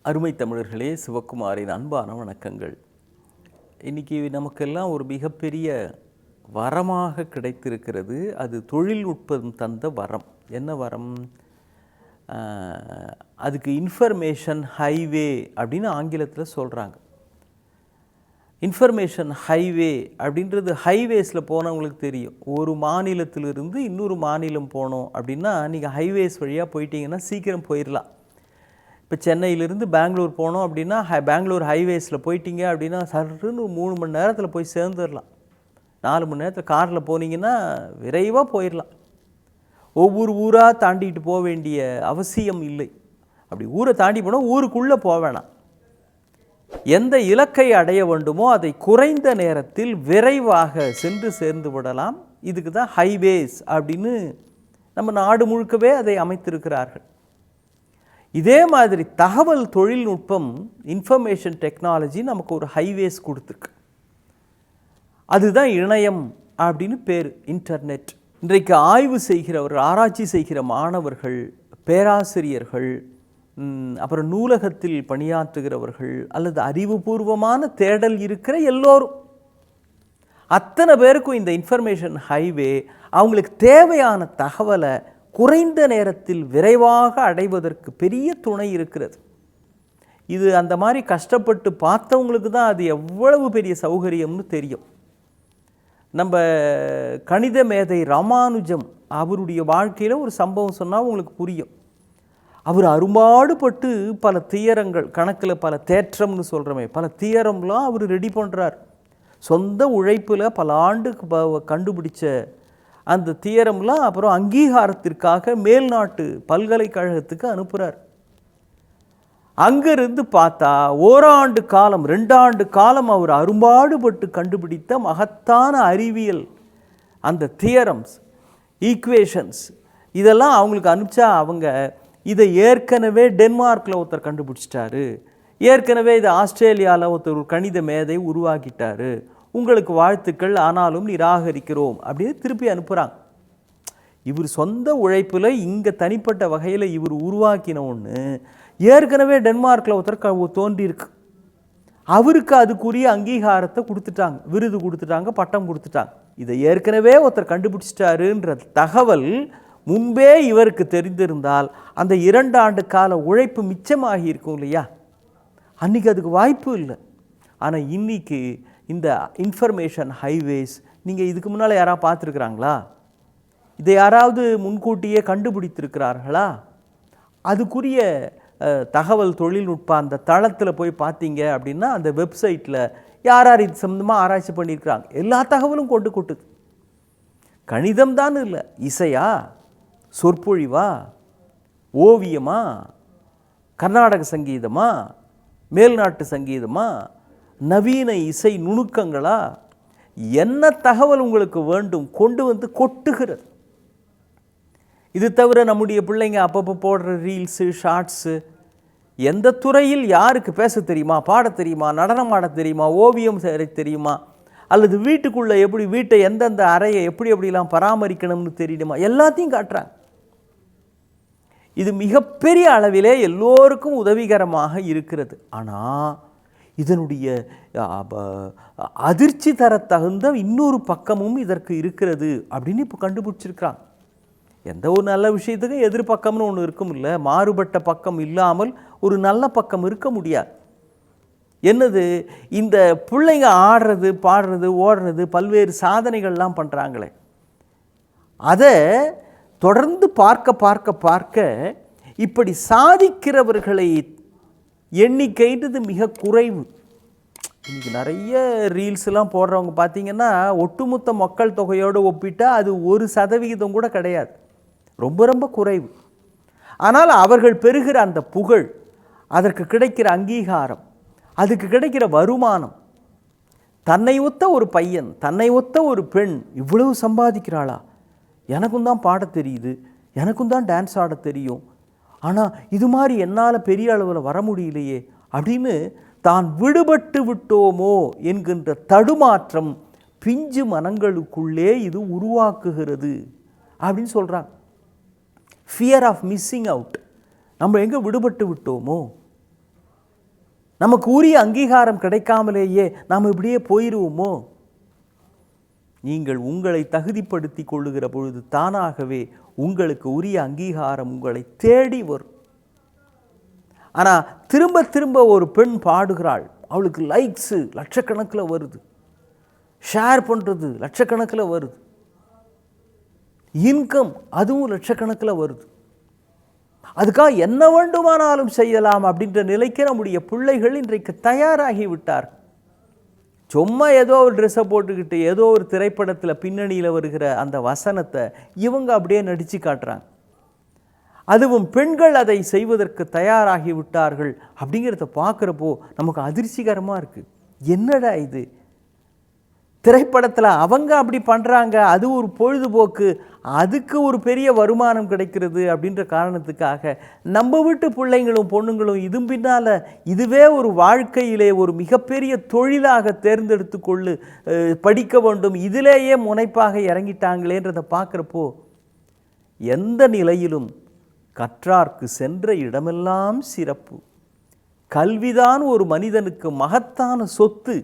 அருமை தமிழர்களே, சிவக்குமாரின் அன்பான வணக்கங்கள். இன்றைக்கி நமக்கெல்லாம் ஒரு மிகப்பெரிய வரமாக கிடைத்திருக்கிறது. அது தொழில்நுட்பம் தந்த வரம். என்ன வரம்? அதுக்கு இன்ஃபர்மேஷன் ஹைவே அப்படின்னு ஆங்கிலத்தில் சொல்கிறாங்க. இன்ஃபர்மேஷன் ஹைவே அப்படின்றது ஹைவேஸில் போனவங்களுக்கு தெரியும். ஒரு மாநிலத்திலிருந்து இன்னொரு மாநிலம் போனோம் அப்படின்னா நீங்கள் ஹைவேஸ் வழியாக போயிட்டீங்கன்னா சீக்கிரம் போயிடலாம். இப்போ சென்னையிலேருந்து பெங்களூர் போனோம் அப்படின்னா பெங்களூர் ஹைவேஸில் போயிட்டீங்க அப்படின்னா சருன்னு 3 மணி நேரத்தில் போய் சேர்ந்துடலாம். 4 மணி நேரத்தில் காரில் போனீங்கன்னா விரைவாக போயிடலாம். ஒவ்வொரு ஊராக தாண்டிட்டு போக வேண்டிய அவசியம் இல்லை. அப்படி ஊரை தாண்டி போனால் ஊருக்குள்ளே போக வேணாம். எந்த இலக்கை அடைய வேண்டுமோ அதை குறைந்த நேரத்தில் விரைவாக சென்று சேர்ந்து விடலாம். இதுக்கு தான் ஹைவேஸ் அப்படின்னு நம்ம நாடு முழுக்கவே அதை அமைத்திருக்கிறார்கள். இதே மாதிரி தகவல் தொழில்நுட்பம், இன்ஃபர்மேஷன் டெக்னாலஜி நமக்கு ஒரு ஹைவேஸ் கொடுத்துருக்கு. அதுதான் இணையம் அப்படின்னு பேர், இன்டர்நெட். இன்றைக்கு ஆய்வு செய்கிறவர்கள், ஆராய்ச்சி செய்கிற மாணவர்கள், பேராசிரியர்கள், அப்புறம் நூலகத்தில் பணியாற்றுகிறவர்கள் அல்லது அறிவுபூர்வமான தேடல் இருக்கிற எல்லோரும், அத்தனை பேருக்கும் இந்த இன்ஃபர்மேஷன் ஹைவே அவங்களுக்கு தேவையான தகவலை குறைந்த நேரத்தில் விரைவாக அடைவதற்கு பெரிய துணை இருக்கிறது. இது அந்த மாதிரி கஷ்டப்பட்டு பார்த்தவங்களுக்கு தான் அது எவ்வளவு பெரிய சௌகரியம்னு தெரியும். நம்ம கணித மேதை ராமானுஜம் அவருடைய வாழ்க்கையில் ஒரு சம்பவம் சொன்னால் உங்களுக்கு புரியும். அவர் அரும்பாடுபட்டு பல தியரங்கள், கணக்கில் பல தேற்றம்னு சொல்கிறோமே, பல தியரம்லாம் அவர் ரெடி பண்ணுறார். சொந்த உழைப்பில் பல ஆண்டுக்கு கண்டுபிடிச்ச அந்த தியரம்லாம் அப்புறம் அங்கீகாரத்திற்காக மேல்நாட்டு பல்கலைக்கழகத்துக்கு அனுப்புகிறார். அங்கிருந்து பார்த்தா ஓராண்டு காலம் 2 ஆண்டு காலம் அவர் அரும்பாடுபட்டு கண்டுபிடித்த மகத்தான அறிவியல் அந்த தியரம்ஸ், ஈக்குவேஷன்ஸ் இதெல்லாம் அவங்களுக்கு அனுப்பிச்சா அவங்க இதை ஏற்கனவே டென்மார்க்கில் ஒருத்தர் கண்டுபிடிச்சிட்டாரு, ஏற்கனவே இதை ஆஸ்திரேலியாவில் ஒருத்தர் ஒரு கணித மேதை உருவாக்கிட்டாரு, உங்களுக்கு வாழ்த்துக்கள், ஆனாலும் நிராகரிக்கிறோம் அப்படின்னு திருப்பி அனுப்புகிறாங்க. இவர் சொந்த உழைப்பில் இங்கே தனிப்பட்ட வகையில் இவர் உருவாக்கின ஒன்று ஏற்கனவே டென்மார்க்கில் ஒருத்தர் தோன்றியிருக்கு. அவருக்கு அதுக்குரிய அங்கீகாரத்தை கொடுத்துட்டாங்க, விருது கொடுத்துட்டாங்க, பட்டம் கொடுத்துட்டாங்க. இதை ஏற்கனவே ஒருத்தர் கண்டுபிடிச்சிட்டாருன்ற தகவல் முன்பே இவருக்கு தெரிந்திருந்தால் அந்த 2 ஆண்டு கால உழைப்பு மிச்சமாகி இருக்கும் இல்லையா? அன்றைக்கி அதுக்கு வாய்ப்பு இல்லை. ஆனால் இன்றைக்கி இந்த இன்ஃபர்மேஷன் ஹைவேஸ் நீங்கள் இதுக்கு முன்னால் யாராவது பார்த்துருக்குறாங்களா? இதை யாராவது முன்கூட்டியே கண்டுபிடித்திருக்கிறார்களா? அதுக்குரிய தகவல் தொழில்நுட்பம் அந்த தளத்தில் போய் பார்த்தீங்க அப்படின்னா அந்த வெப்சைட்டில் யார் யார் இது சம்மந்தமாக ஆராய்ச்சி பண்ணியிருக்கிறாங்க எல்லா தகவலும் கொண்டு கொட்டுது. கணிதம் தான் இல்லை, இசையா, சொற்பொழிவா, ஓவியமா, கர்நாடக சங்கீதமா, மேல்நாட்டு சங்கீதமா, நவீன இசை நுணுக்கங்களா, என்ன தகவல் உங்களுக்கு வேண்டும் கொண்டு வந்து கொட்டுகிறது. இது தவிர நம்முடைய பிள்ளைங்க அப்பப்போ போடுற ரீல்ஸு, ஷார்ட்ஸு, எந்த துறையில் யாருக்கு பேச தெரியுமா, பாட தெரியுமா, நடனம் ஆட தெரியுமா, ஓவியம் செய்ய தெரியுமா, அல்லது வீட்டுக்குள்ளே எப்படி வீட்டை எந்தெந்த அறையை எப்படிலாம் பராமரிக்கணும்னு தெரியுமா, எல்லாத்தையும் காட்டுறாங்க. இது மிகப்பெரிய அளவிலே எல்லோருக்கும் உதவிகரமாக இருக்கிறது. ஆனால் இதனுடைய அதிர்ச்சி தர தகுந்த இன்னொரு பக்கமும் இதற்கு இருக்கிறது அப்படின்னு இப்போ கண்டுபிடிச்சிருக்கிறாங்க. எந்த ஒரு நல்ல விஷயத்துக்கும் எதிர்பக்கம்னு ஒன்று இருக்கும் இல்லை, மாறுபட்ட பக்கம் இல்லாமல் ஒரு நல்ல பக்கம் இருக்க முடியாது. என்னது? இந்த பிள்ளைங்க ஆடுறது, பாடுறது, ஓடுறது, பல்வேறு சாதனைகள்லாம் பண்ணுறாங்களே, அதை தொடர்ந்து பார்க்க இப்படி சாதிக்கிறவர்களை எண்ணிக்கைன்றது மிக குறைவு. இன்றைக்கி நிறைய ரீல்ஸ்லாம் போடுறவங்க பார்த்திங்கன்னா ஒட்டுமொத்த மக்கள் தொகையோடு ஒப்பிட்டால் அது 1% கூட கிடையாது, ரொம்ப ரொம்ப குறைவு. ஆனால் அவர்கள் பெறுகிற அந்த புகழ், அதற்கு கிடைக்கிற அங்கீகாரம், அதுக்கு கிடைக்கிற வருமானம், தன்னை ஒத்த ஒரு பையன், தன்னை ஒத்த ஒரு பெண் இவ்வளவு சம்பாதிக்கிறாளா, எனக்கும் தான் பாட தெரியுது, எனக்கும் தான் டான்ஸ் ஆட தெரியும், ஆனால் இது மாதிரி என்னால் பெரிய அளவில் வர முடியலையே அப்படின்னு தான் விடுபட்டு விட்டோமோ என்கின்ற தடுமாற்றம் பிஞ்சு மனங்களுக்குள்ளே இது உருவாக்குகிறது அப்படின்னு சொல்கிறாங்க. Fear of missing out. நம்ம எங்கே விடுபட்டு விட்டோமோ, நமக்கு உரிய அங்கீகாரம் கிடைக்காமலேயே நாம் இப்படியே போயிடுவோமோ? நீங்கள் உங்களை தகுதிப்படுத்தி கொள்ளுகிற பொழுது தானாகவே உங்களுக்கு உரிய அங்கீகாரம் உங்களை தேடி வரும். ஆனால் திரும்ப திரும்ப ஒரு பெண் பாடுகிறாள், அவளுக்கு லைக்ஸு லட்சக்கணக்கில் வருது, ஷேர் பண்ணுறது லட்சக்கணக்கில் வருது, இன்கம் அதுவும் லட்சக்கணக்கில் வருது, அதுக்காக என்ன வேண்டுமானாலும் செய்யலாம் அப்படின்ற நிலைக்கு நம்முடைய பிள்ளைகள் இன்றைக்கு தயாராகி விட்டார். சும்மா ஏதோ ஒரு ட்ரெஸ்ஸை போட்டுக்கிட்டு ஏதோ ஒரு திரைப்படத்தில் பின்னணியில் வருகிற அந்த வசனத்தை இவங்க அப்படியே நடித்து காட்டுறாங்க. அதுவும் பெண்கள் அதை செய்வதற்கு தயாராகி விட்டார்கள் அப்படிங்கிறத பார்க்குறப்போ நமக்கு அதிர்ச்சிகரமாக இருக்குது. என்னடா இது, திரைப்படத்தில் அவங்க அப்படி பண்ணுறாங்க, அது ஒரு பொழுதுபோக்கு, அதுக்கு ஒரு பெரிய வருமானம் கிடைக்கிறது அப்படின்ற காரணத்துக்காக நம்ம வீட்டு பிள்ளைங்களும் பொண்ணுங்களும் இது பின்னால் இதுவே ஒரு வாழ்க்கையிலே ஒரு மிகப்பெரிய தொழிலாக தேர்ந்தெடுத்து கொள்ளு படிக்க வேண்டும், இதிலேயே முனைப்பாக இறங்கிட்டாங்களேன்றதை பார்க்குறப்போ எந்த நிலையிலும் கற்றார்க்கு சென்ற இடமெல்லாம் சிறப்பு. கல்விதான் ஒரு மனிதனுக்கு மகத்தான சொத்து.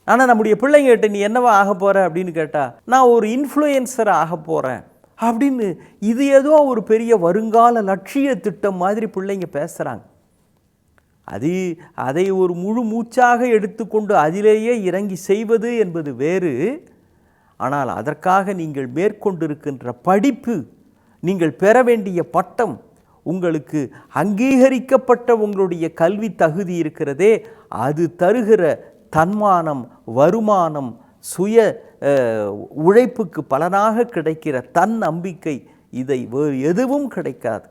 ஆனால் நம்முடைய பிள்ளைங்கிட்ட நீ என்னவா ஆக போகிற அப்படின்னு கேட்டால், நான் ஒரு இன்ஃப்ளூயன்சர் ஆக போகிறேன் அப்படின்னு இது ஏதோ ஒரு பெரிய வருங்கால லட்சிய திட்டம் மாதிரி பிள்ளைங்க பேசுகிறாங்க. அதை ஒரு முழு மூச்சாக எடுத்துக்கொண்டு அதிலேயே இறங்கி செய்வது என்பது வேறு. ஆனால் அதற்காக நீங்கள் மேற்கொண்டிருக்கின்ற படிப்பு, நீங்கள் பெற வேண்டிய பட்டம், உங்களுக்கு அங்கீகரிக்கப்பட்ட உங்களுடைய கல்வி தகுதி இருக்கிறதே, அது தருகிற தன்மானம், வருமானம், சுய உழைப்புக்கு பலனாக கிடைக்கிற தன் நம்பிக்கை, இதை வேறு எதுவும் கிடைக்காது,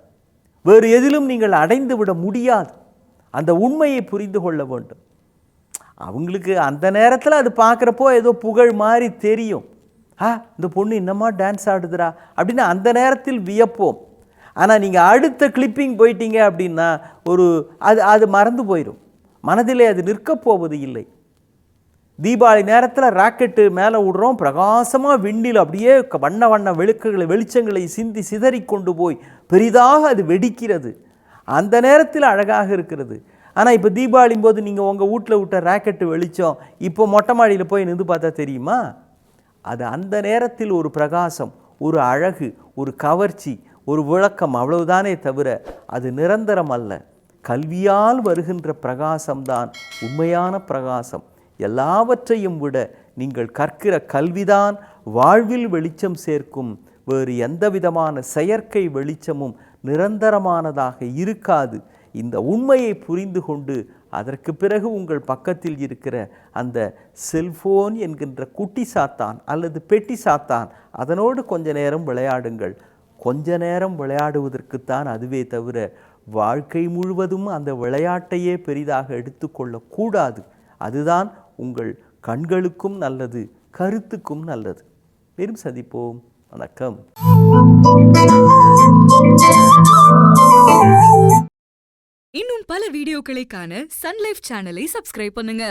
வேறு எதிலும் நீங்கள் அடைந்து விட முடியாது. அந்த உண்மையை புரிந்து கொள்ள வேண்டும். அவங்களுக்கு அந்த நேரத்தில் அது பார்க்குறப்போ ஏதோ புகழ் மாதிரி தெரியும். இந்த பொண்ணு இன்னமா டான்ஸ் ஆடுதுரா அப்படின்னு அந்த நேரத்தில் வியப்போம். ஆனால் நீங்கள் அடுத்த கிளிப்பிங் போயிட்டீங்க அப்படின்னா அது மறந்து போயிடும், மனதிலே அது நிற்கப் போவது இல்லை. தீபாவளி நேரத்தில் ராக்கெட்டு மேலே விடுறோம், பிரகாசமாக விண்ணில் அப்படியே வண்ண வண்ண வெளிச்சங்களை சிந்தி சிதறி கொண்டு போய் பெரிதாக அது வெடிக்கிறது. அந்த நேரத்தில் அழகாக இருக்கிறது. ஆனால் இப்போ தீபாவளி போது நீங்கள் உங்கள் வீட்டில் விட்ட ராக்கெட்டு வெளிச்சம் இப்போ மொட்டை மாடியில் போய் நின்று பார்த்தா தெரியுமா? அது அந்த நேரத்தில் ஒரு பிரகாசம், ஒரு அழகு, ஒரு கவர்ச்சி, ஒரு விளக்கம், அவ்வளவுதானே தவிர அது நிரந்தரம் அல்ல. கல்வியால் வருகின்ற பிரகாசம்தான் உண்மையான பிரகாசம். எல்லாவற்றையும் விட நீங்கள் கற்கிற கல்விதான் வாழ்வில் வெளிச்சம் சேர்க்கும். வேறு எந்த விதமான செயற்கை வெளிச்சமும் நிரந்தரமானதாக இருக்காது. இந்த உண்மையை புரிந்து கொண்டு அதற்கு பிறகு உங்கள் பக்கத்தில் இருக்கிற அந்த செல்போன் என்கின்ற குட்டி சாத்தான் அல்லது பெட்டி சாத்தான், அதனோடு கொஞ்ச நேரம் விளையாடுங்கள். கொஞ்ச நேரம் விளையாடுவதற்குத்தான், அதுவே தவிர வாழ்க்கை முழுவதும் அந்த விளையாட்டையே பெரிதாக எடுத்துக்கொள்ளக்கூடாது. அதுதான் உங்கள் கண்களுக்கும் நல்லது, கருத்துக்கும் நல்லது. மீண்டும் சந்திப்போம். வணக்கம். இன்னும் பல வீடியோக்களை காண சன் லைஃப் சேனலை சப்ஸ்கிரைப் பண்ணுங்க.